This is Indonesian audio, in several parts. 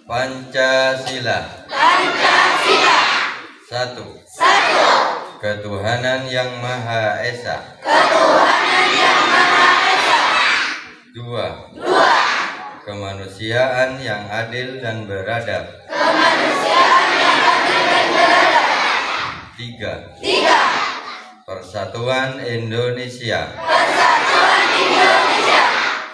Pancasila. Pancasila. 1. Satu. Ketuhanan yang Maha Esa. Ketuhanan yang Maha Esa. 2. Dua. Kemanusiaan yang adil dan beradab. Kemanusiaan yang adil dan beradab. 3. Tiga. Persatuan Indonesia. Persatuan Indonesia.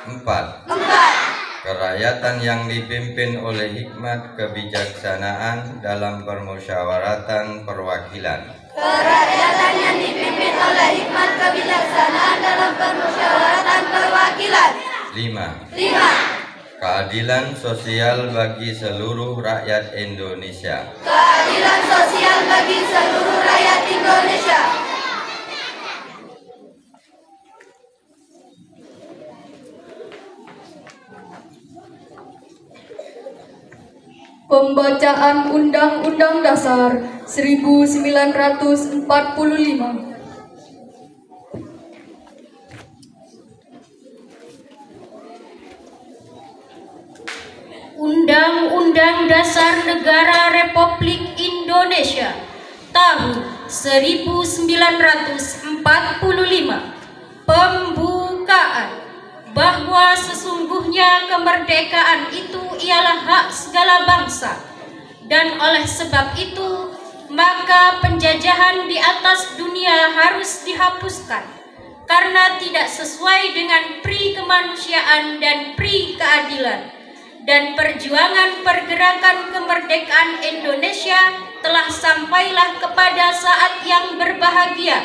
4. Empat. Kerakyatan yang dipimpin oleh hikmat kebijaksanaan dalam permusyawaratan perwakilan. Kerakyatan yang dipimpin oleh hikmat kebijaksanaan dalam permusyawaratan perwakilan. 5. Lima. Keadilan sosial bagi seluruh rakyat Indonesia. Keadilan sosial bagi seluruh rakyat Indonesia. Pembacaan Undang-Undang Dasar 1945. Undang-Undang Dasar Negara Republik Indonesia tahun 1945 pembukaan bahwa sesungguhnya kemerdekaan itu ialah hak segala bangsa, dan oleh sebab itu maka penjajahan di atas dunia harus dihapuskan karena tidak sesuai dengan pri kemanusiaan dan pri keadilan. Dan perjuangan pergerakan kemerdekaan Indonesia telah sampailah kepada saat yang berbahagia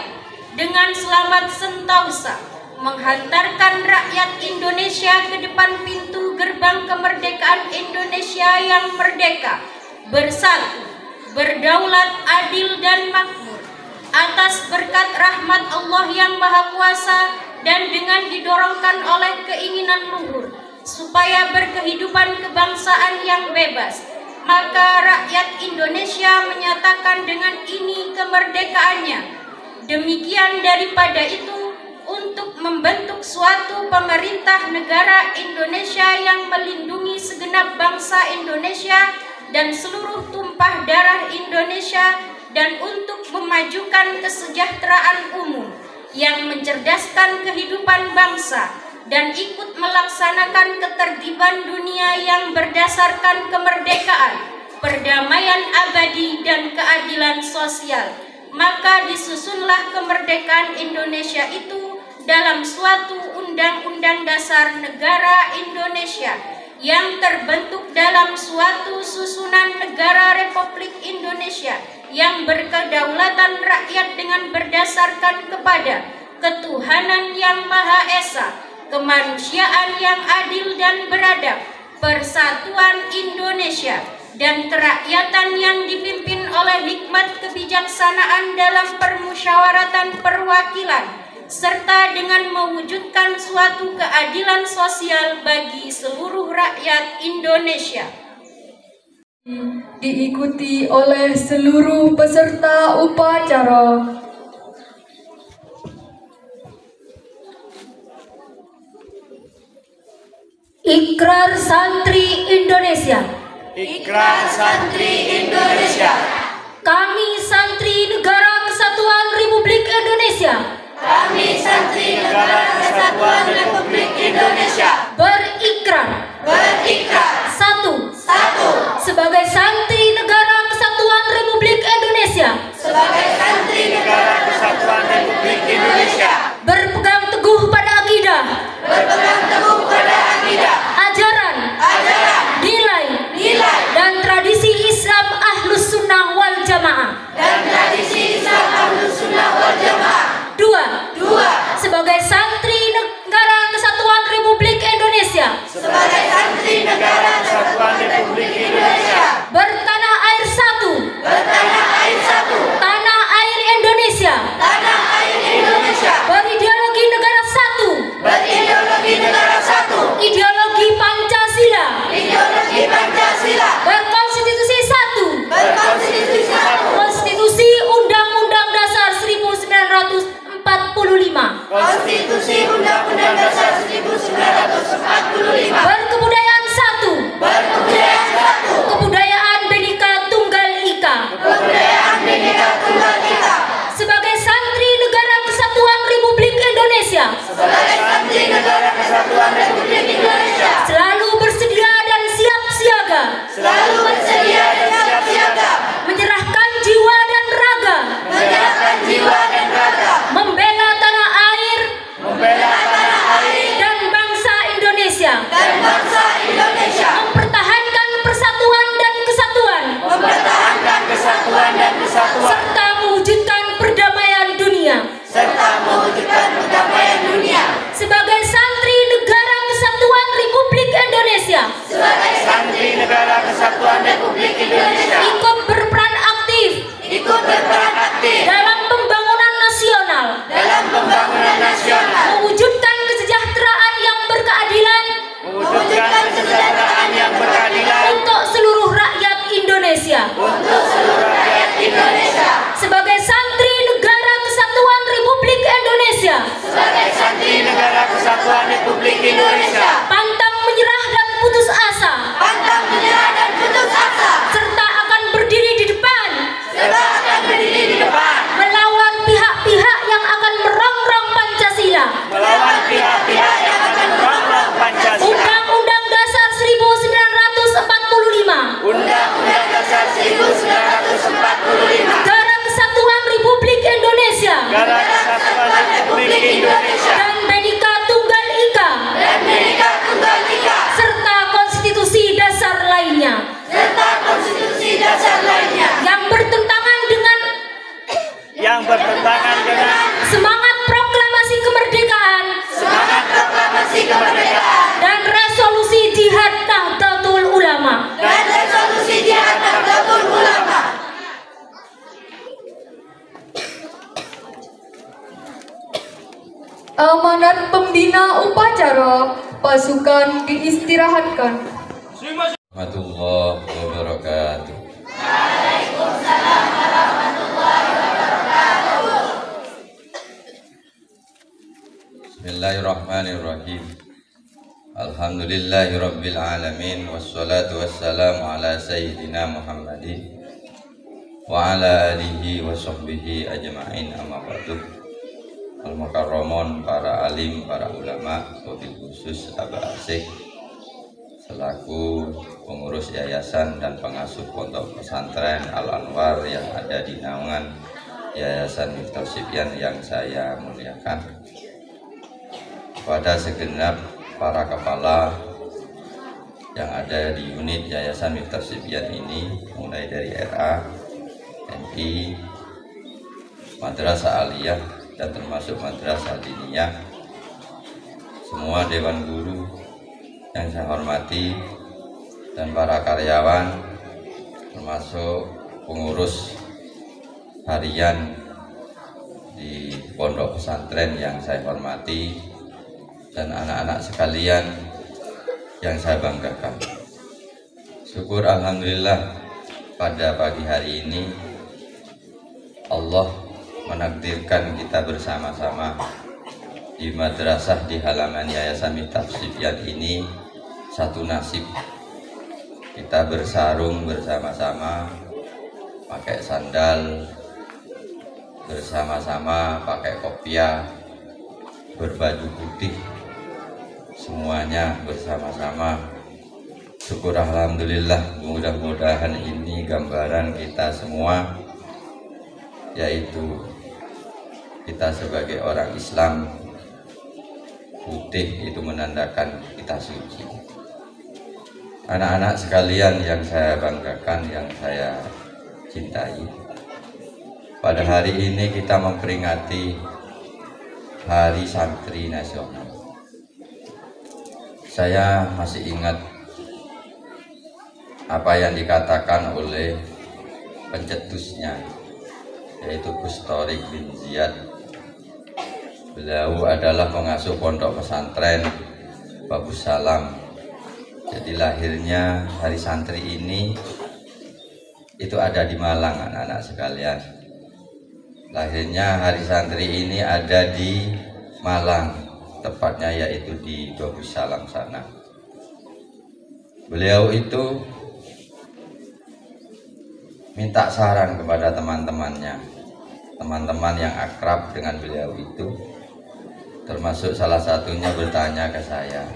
dengan selamat sentosa menghantarkan rakyat Indonesia ke depan pintu gerbang kemerdekaan Indonesia yang merdeka, bersatu, berdaulat, adil dan makmur atas berkat rahmat Allah yang Maha Kuasa dan dengan didorongkan oleh keinginan luhur supaya berkehidupan kebangsaan yang bebas, maka rakyat Indonesia menyatakan dengan ini kemerdekaannya. Demikian daripada itu, untuk membentuk suatu pemerintah negara Indonesia yang melindungi segenap bangsa Indonesia dan seluruh tumpah darah Indonesia, dan untuk memajukan kesejahteraan umum yang mencerdaskan kehidupan bangsa dan ikut melaksanakan ketertiban dunia yang berdasarkan kemerdekaan, perdamaian abadi dan keadilan sosial, maka disusunlah kemerdekaan Indonesia itu dalam suatu Undang-Undang Dasar Negara Indonesia yang terbentuk dalam suatu susunan negara Republik Indonesia yang berkedaulatan rakyat dengan berdasarkan kepada ketuhanan yang Maha Esa, kemanusiaan yang adil dan beradab, persatuan Indonesia, dan kerakyatan yang dipimpin oleh hikmat kebijaksanaan dalam permusyawaratan perwakilan, serta dengan mewujudkan suatu keadilan sosial bagi seluruh rakyat Indonesia. Diikuti oleh seluruh peserta upacara. Ikrar Santri Indonesia. Ikrar Santri Indonesia. Kami Santri Negara Kesatuan Republik Indonesia. Kami Santri Negara Kesatuan Republik Indonesia. Berikrar. Berikrar. 1. Sebagai Santri Negara Kesatuan Republik Indonesia. Sebagai Santri Negara Kesatuan Republik Indonesia. Berpegang teguh pada akidah. Berpegang teguh pada akidah. Ajaran. Nilai. Dan tradisi Islam Ahlus Sunnah wal Jamaah. Dan tradisi Islam Ahlus Sunnah wal Jamaah. 2. Sebagai Santri Negara Kesatuan Republik Indonesia. Sebagai Santri Negara Kesatuan Republik Indonesia. Bertanah air satu. Bertanah air satu. Tanah air Indonesia. Tanah air Indonesia. Berideologi negara satu. Berideologi negara satu. Ideologi Pancasila. Ideologi Pancasila. Berkonstitusi satu. Berkonstitusi satu. Konstitusi Undang-Undang Dasar 1945. Konstitusi Undang-Undang Dasar 1945. Berkebudayaan satu. Berkebudayaan satu. Kebudayaan Bhinneka Tunggal Ika. Kebudayaan Bhinneka Tunggal Ika. Sebagai Santri Negara Kesatuan Republik Indonesia. Sebagai Santri Negara Kesatuan Republik Indonesia. Selalu bersedia dan siap siaga. Selalu bersedia dan siap siaga. Menyerahkan jiwa dan raga. Menyerahkan jiwa dan raga. Membela tanah air. Membela tanah air Dan bangsa Indonesia. dan bangsa Dina upacara, pasukan diistirahatkan. Warahmatullahi wabarakatuh. Bismillahirrahmanirrahim. Alhamdulillahirabbil alamin wassalatu wassalamu ala sayyidina Muhammadin wa ala alihi wa sahbihi ajma'in, amma ba'du. Al-mukarramun, para alim, para ulama, wabil khusus Aba Asyik selaku pengurus yayasan dan pengasuh pondok pesantren Al-Anwar yang ada di naungan Yayasan Miftah Sibyan yang saya muliakan, kepada segenap para kepala yang ada di unit Yayasan Miftah Sibyan ini, mulai dari RA, MI, Madrasah Aliyah, dan termasuk Madrasah Diniyah, semua dewan guru yang saya hormati, dan para karyawan, termasuk pengurus harian di pondok pesantren yang saya hormati, dan anak-anak sekalian yang saya banggakan. Syukur alhamdulillah pada pagi hari ini Allah menakdirkan kita bersama-sama di madrasah di halaman Yayasan Miftah Sibyan ini satu nasib. Kita bersarung bersama-sama, pakai sandal bersama-sama, pakai kopiah, berbaju putih, semuanya bersama-sama. Syukur alhamdulillah, mudah-mudahan ini gambaran kita semua, yaitu kita sebagai orang Islam, putih itu menandakan kita suci. Anak-anak sekalian yang saya banggakan, yang saya cintai, pada hari ini kita memperingati Hari Santri Nasional. Saya masih ingat apa yang dikatakan oleh pencetusnya, yaitu Gus Thorik bin Ziyad. Beliau adalah pengasuh pondok pesantren Babus Salam. Jadi lahirnya Hari Santri ini itu ada di Malang, anak-anak sekalian. Lahirnya Hari Santri ini ada di Malang, tepatnya yaitu di Babus Salam sana. Beliau itu minta saran kepada teman-temannya, teman-teman yang akrab dengan beliau itu, termasuk salah satunya bertanya ke saya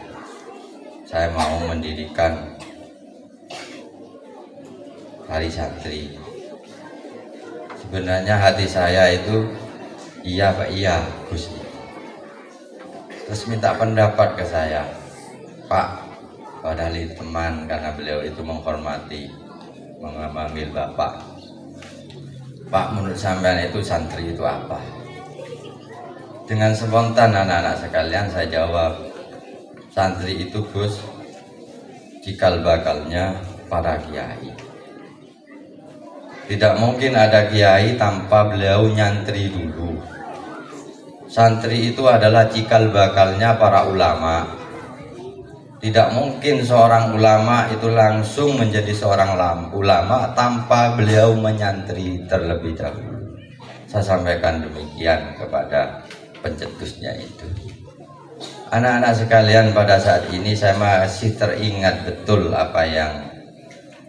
mau mendirikan Hari Santri. Sebenarnya hati saya itu iya Pak, iya Gus. Terus minta pendapat ke saya, Pak, padahal itu teman, karena beliau itu menghormati, memanggil Bapak. Pak, menurut sampean itu santri itu apa? Dengan spontan anak-anak sekalian saya jawab, santri itu Gus, cikal bakalnya para kiai. Tidak mungkin ada kiai tanpa beliau nyantri dulu. Santri itu adalah cikal bakalnya para ulama. Tidak mungkin seorang ulama itu langsung menjadi seorang ulama tanpa beliau menyantri terlebih dahulu. Saya sampaikan demikian kepada pencetusnya itu. Anak-anak sekalian, pada saat ini saya masih teringat betul apa yang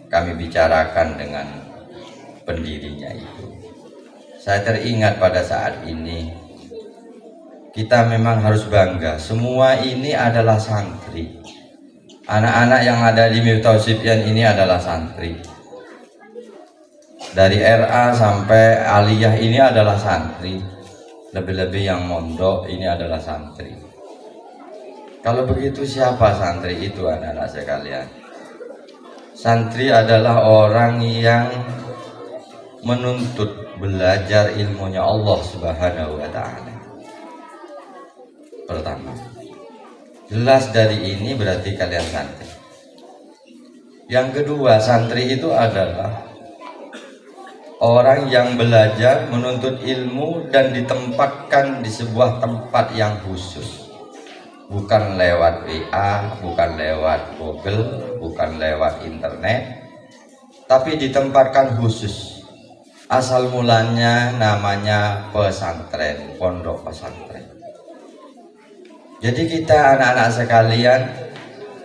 kami bicarakan dengan pendirinya itu. Saya teringat pada saat ini kita memang harus bangga, semua ini adalah santri. Anak-anak yang ada di Miftah Sibyan ini adalah santri. Dari RA sampai Aliyah ini adalah santri. Lebih-lebih yang mondok ini adalah santri. Kalau begitu siapa santri itu, anak-anak sekalian? Santri adalah orang yang menuntut belajar ilmunya Allah Subhanahu wa Ta'ala. Pertama, jelas dari ini berarti kalian santri. Yang kedua, santri itu adalah orang yang belajar menuntut ilmu dan ditempatkan di sebuah tempat yang khusus. bukan lewat WA, bukan lewat Google, bukan lewat internet, tapi ditempatkan khusus. Asal mulanya namanya pesantren, pondok pesantren. Jadi kita anak-anak sekalian,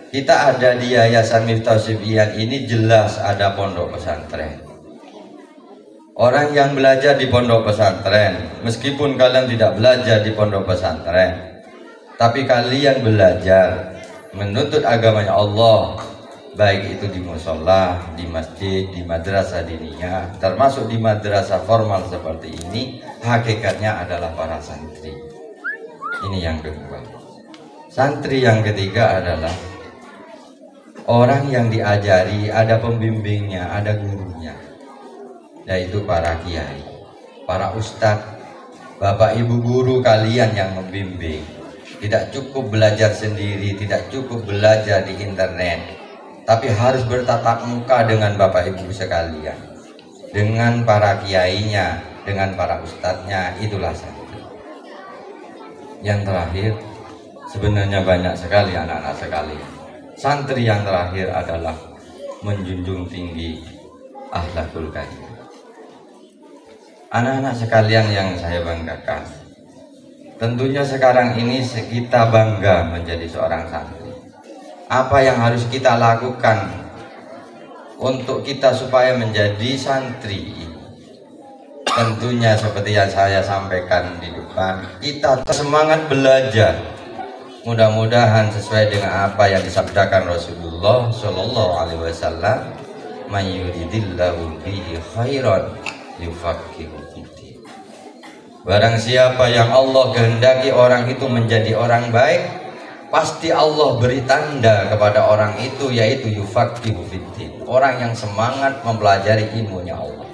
kita ada di Yayasan Miftahus Sibyan ini jelas ada pondok pesantren. Orang yang belajar di pondok pesantren, meskipun kalian tidak belajar di pondok pesantren, tapi kalian belajar menuntut agamanya Allah, baik itu di musola, di masjid, di madrasah diniyah, termasuk di madrasah formal seperti ini, hakikatnya adalah para santri. Ini yang kedua. Santri yang ketiga adalah orang yang diajari, ada pembimbingnya, ada gurunya, yaitu para kiai, para ustadz, bapak ibu guru kalian yang membimbing. Tidak cukup belajar sendiri, tidak cukup belajar di internet, tapi harus bertatap muka dengan bapak ibu sekalian, dengan para kiainya, dengan para ustadznya. Itulah santri. Yang terakhir, sebenarnya banyak sekali anak-anak sekalian. Santri yang terakhir adalah menjunjung tinggi akhlakul karimah. Anak-anak sekalian yang saya banggakan, tentunya sekarang ini kita bangga menjadi seorang santri. Apa yang harus kita lakukan untuk kita supaya menjadi santri? Tentunya seperti yang saya sampaikan di depan, kita semangat belajar. Mudah-mudahan sesuai dengan apa yang disabdakan Rasulullah Shallallahu Alaihi Wasallam, "Man yuridillahu bihi khairan yufaqihu fiddin." Barang siapa yang Allah kehendaki orang itu menjadi orang baik, pasti Allah beri tanda kepada orang itu, yaitu yufaqihu fiddin, orang yang semangat mempelajari ilmunya Allah.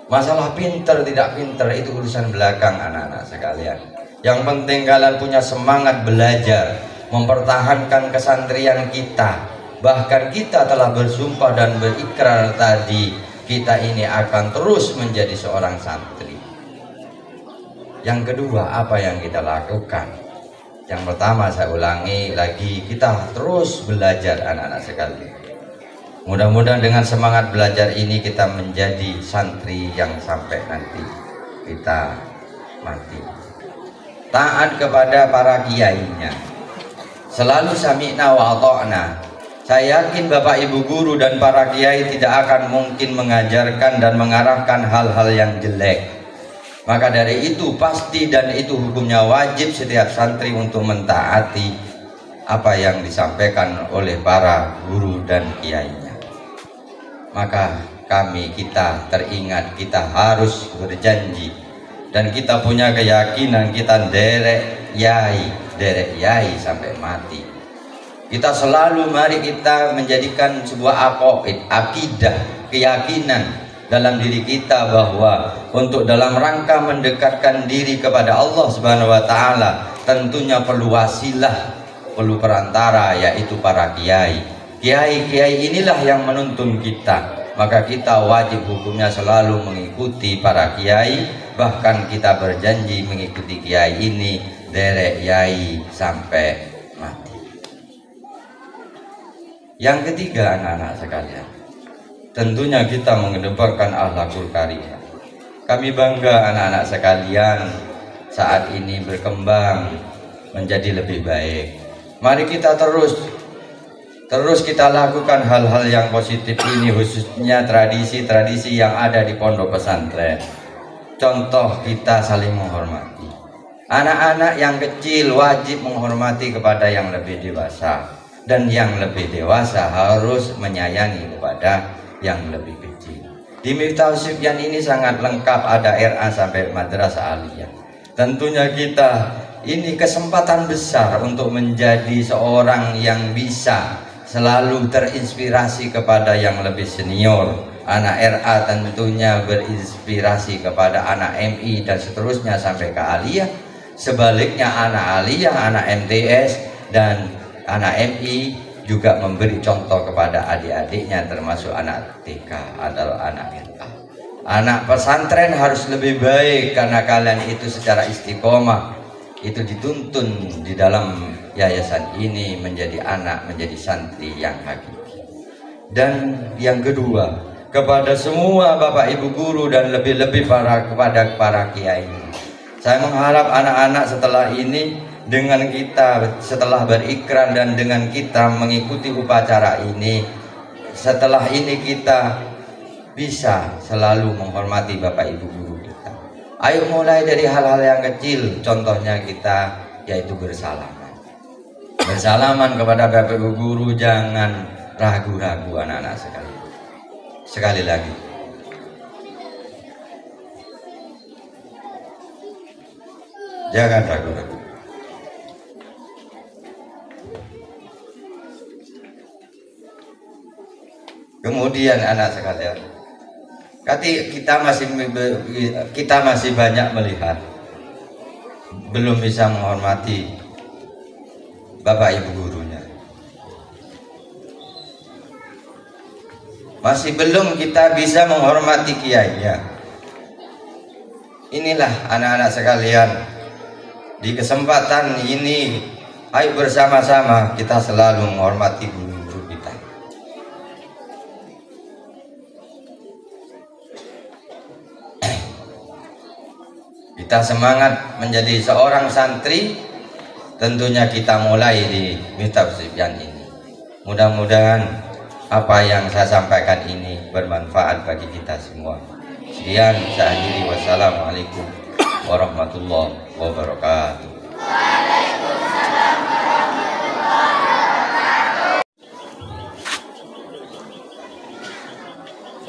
Masalah pinter tidak pinter itu urusan belakang anak-anak sekalian. Yang penting kalian punya semangat belajar, mempertahankan kesantrian kita. Bahkan kita telah bersumpah dan berikrar tadi, kita ini akan terus menjadi seorang santri. Yang kedua, apa yang kita lakukan? Yang pertama, saya ulangi lagi, kita terus belajar anak-anak sekalian. Mudah-mudahan dengan semangat belajar ini kita menjadi santri yang sampai nanti kita mati. Taat kepada para kiainya, selalu sami'na wa ata'na. Saya yakin Bapak Ibu guru dan para kiai tidak akan mungkin mengajarkan dan mengarahkan hal-hal yang jelek. Maka dari itu pasti dan itu hukumnya wajib setiap santri untuk mentaati apa yang disampaikan oleh para guru dan kiainya. Maka kita teringat, kita harus berjanji dan kita punya keyakinan kita derek yai sampai mati. Kita selalu, mari kita menjadikan sebuah akidah, keyakinan dalam diri kita bahwa untuk dalam rangka mendekatkan diri kepada Allah Subhanahu wa taala, tentunya perlu wasilah, perlu perantara, yaitu para kiai. Kiai-kiai inilah yang menuntun kita. Maka kita wajib hukumnya selalu mengikuti para kiai, bahkan kita berjanji mengikuti kiai ini derek yai sampai mati. Yang ketiga anak-anak sekalian, tentunya kita mengedepankan akhlakul karimah. Kami bangga anak-anak sekalian saat ini berkembang menjadi lebih baik. Mari kita terus kita lakukan hal-hal yang positif ini, khususnya tradisi-tradisi yang ada di pondok pesantren. Contoh, kita saling menghormati. Anak-anak yang kecil wajib menghormati kepada yang lebih dewasa, dan yang lebih dewasa harus menyayangi kepada yang lebih kecil. Di Miftahus Sibyan ini sangat lengkap, ada RA sampai madrasah aliyah. Tentunya kita ini kesempatan besar untuk menjadi seorang yang bisa selalu terinspirasi kepada yang lebih senior. Anak RA tentunya berinspirasi kepada anak MI dan seterusnya sampai ke aliyah. Sebaliknya anak aliyah, anak MTS dan anak MI juga memberi contoh kepada adik-adiknya, termasuk anak TK atau anak RA. Anak pesantren harus lebih baik karena kalian itu secara istiqomah itu dituntun di dalam yayasan ini menjadi anak, menjadi santri yang hakiki. Dan yang kedua, kepada semua Bapak Ibu guru dan lebih-lebih kepada para kiai, saya mengharap anak-anak setelah ini, dengan kita setelah berikrar dan dengan kita mengikuti upacara ini, setelah ini kita bisa selalu menghormati Bapak Ibu guru kita. Ayo mulai dari hal-hal yang kecil, contohnya kita yaitu bersalaman. Bersalaman kepada Bapak Ibu guru, jangan ragu-ragu anak-anak sekalian. Sekali lagi, jangan ragu-ragu. Kemudian anak sekalian, kita masih banyak melihat belum bisa menghormati Bapak Ibu gurunya. Masih belum kita bisa menghormati kiainya. Inilah anak-anak sekalian, di kesempatan ini ayo bersama-sama kita selalu menghormati guru-guru kita. Kita semangat menjadi seorang santri, tentunya kita mulai di Miftahul Sibyan ini. Mudah-mudahan apa yang saya sampaikan ini bermanfaat bagi kita semua. Sekian, saya akhiri. Wassalamualaikum warahmatullahi wabarakatuh. Waalaikumsalam warahmatullahi wabarakatuh.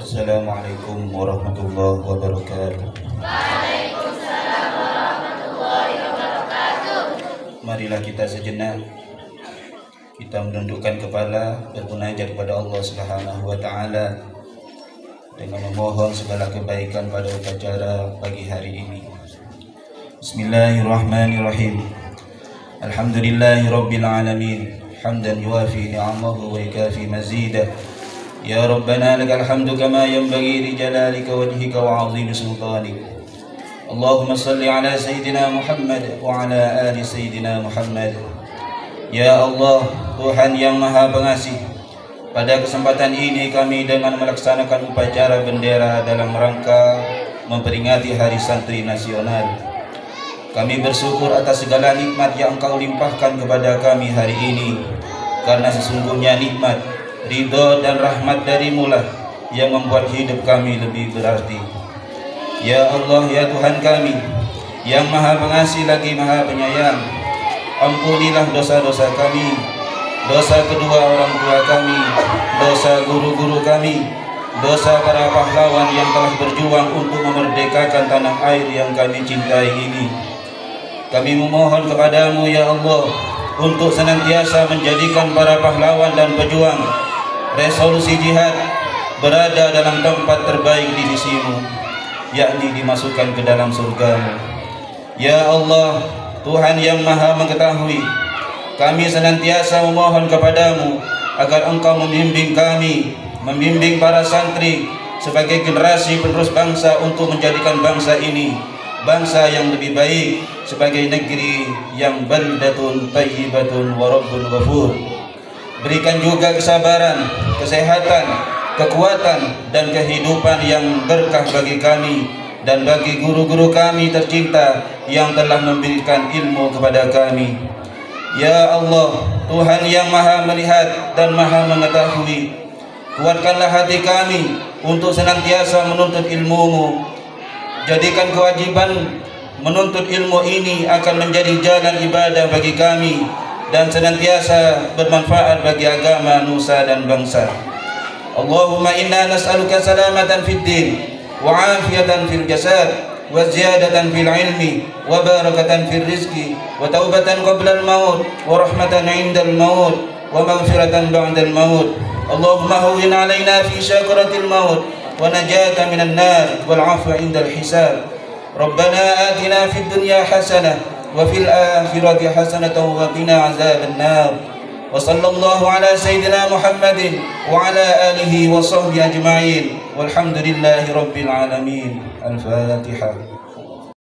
Assalamualaikum warahmatullahi wabarakatuh. Waalaikumsalam warahmatullahi wabarakatuh. Marilah kita sejenak kita menundukkan kepala, bermunajat kepada Allah Subhanahu wa taala dengan memohon segala kebaikan pada upacara pagi hari ini. Bismillahirrahmanirrahim. Alhamdulillahirabbil alamin. Hamdan yuwafi ni'amahu wa yukafi mazidah. Ya Rabbana lakal hamdu kama yanbaghi li jalalika wajhika wa 'azimi sultanik. Allahumma salli ala sayyidina Muhammad wa ala ali sayyidina Muhammad. Ya Allah, Tuhan yang Maha Pengasih, pada kesempatan ini kami dengan melaksanakan upacara bendera dalam rangka memperingati Hari Santri Nasional. Kami bersyukur atas segala nikmat yang Engkau limpahkan kepada kami hari ini, karena sesungguhnya nikmat, ridho dan rahmat darimu lah yang membuat hidup kami lebih berarti. Ya Allah, ya Tuhan kami yang Maha Pengasih lagi Maha Penyayang, ampunilah dosa-dosa kami, dosa kedua orang tua kami, dosa guru-guru kami, dosa para pahlawan yang telah berjuang untuk memerdekakan tanah air yang kami cintai ini. Kami memohon kepadamu ya Allah untuk senantiasa menjadikan para pahlawan dan pejuang resolusi jihad berada dalam tempat terbaik di sisimu, yakni dimasukkan ke dalam surgamu. Ya Allah, Tuhan yang Maha Mengetahui, kami senantiasa memohon kepadamu agar Engkau membimbing kami, membimbing para santri sebagai generasi penerus bangsa untuk menjadikan bangsa ini bangsa yang lebih baik, sebagai negeri yang baldatun tayyibatun wa rabbun ghafur. Berikan juga kesabaran, kesehatan, kekuatan dan kehidupan yang berkah bagi kami dan bagi guru-guru kami tercinta yang telah memberikan ilmu kepada kami. Ya Allah, Tuhan yang Maha Melihat dan Maha Mengetahui, kuatkanlah hati kami untuk senantiasa menuntut ilmu-Mu. Jadikan kewajiban menuntut ilmu ini akan menjadi jalan ibadah bagi kami dan senantiasa bermanfaat bagi agama, nusa dan bangsa. Allahumma inna nas'aluka salamatan fid din wa afiyatan fil jasad wa ziyadatan fil ilmi wa barakatan fil rizqi wa taubatan qabla al maut wa rahmatan 'inda al maut wa maghfiratan ba'da al maut. Allahumma hawwin 'alaina fi syakaratil maut wa najatan minan nar wal 'afwa 'inda al hisab. Rabbana atina fid dunya hasanah wa fil akhirati hasanatan wa qina 'adzaban nar. وصلى الله على سيدنا محمد وعلى آله وصحبه أجمعين والحمد لله رب العالمين. الفاتحة.